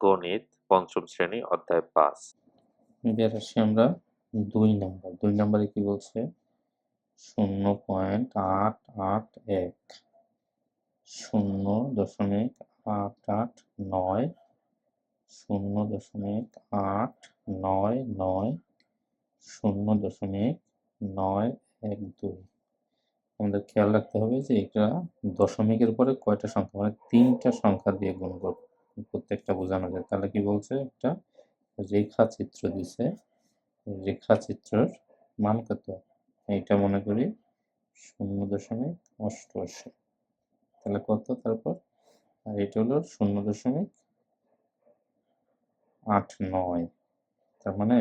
গণিত পঞ্চম শ্রেণী অধ্যায় 5। এবার আসি আমরা 2 নাম্বার। 2 নাম্বারে কি বলছে? 0.881 0.889 0.899 0.912। আমাদের খেয়াল রাখতে হবে যে এটা দশমিকের পরে কয়টা সংখ্যা, মানে 3টা সংখ্যা দিয়ে গুণ প্রত্যেকটা বোঝানো যায়। তাহলে কি বলছে? একটা রেখাচিত্র দিছে, রেখাচিত্রের মান কত? এইটা মনে করি 0.88। তাহলে কত তারপর? আর এটা হলো 0.89। তার মানে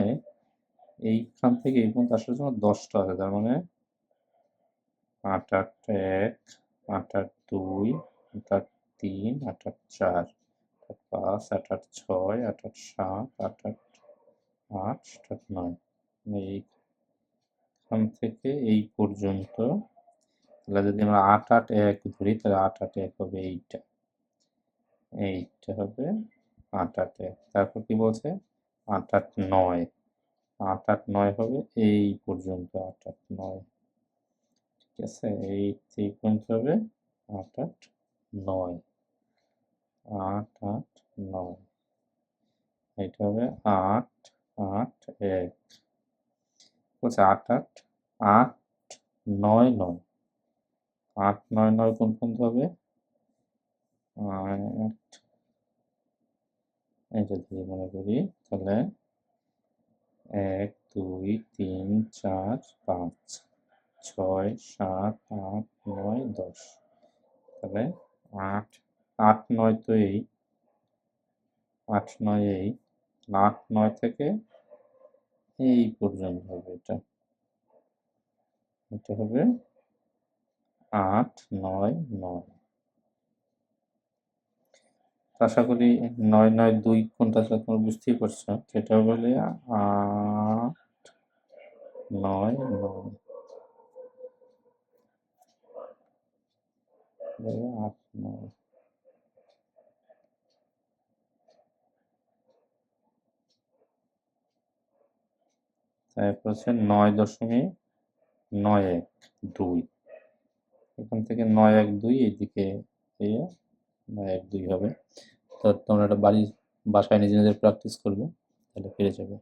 এইখান থেকে এই পর্যন্ত আসার জন্য 10টা আছে। তার মানে 881, 882, 883, 884, 885, 886, 887, 888, 889। এইখান থেকে এই পর্যন্ত। তাহলে যদি আমরা 881 ধরি তাহলে 881 হবে এইটা, এইটা হবে 881। তারপর কি বলছে? 889, 889 হবে এই পর্যন্ত, 889। ঠিক আছে, এই পর্যন্ত হবে 889, 889। এটা হবে 881 বলছে 88899। 899 কোন পর্যন্ত হবে? এটা যদি মনে করি তাহলে 1 2 3 4 5 6 7 8 9 10। তাহলে 8 8 9 তো এই 8 9 এই 8 9 থেকে এই পর্যন্ত হবে। এটা এটা হবে 899। আশা করি 992 কোনটা তোমরা বুঝতেই পারছো। সেটা বলে 899, 8 9। তারপর হচ্ছে 9.912। এখান থেকে 912 এইদিকে 912 হবে। তো তোমরা এটা বাসায় নিজে নিজে প্র্যাকটিস করবে, তাহলে পেরে যাবে।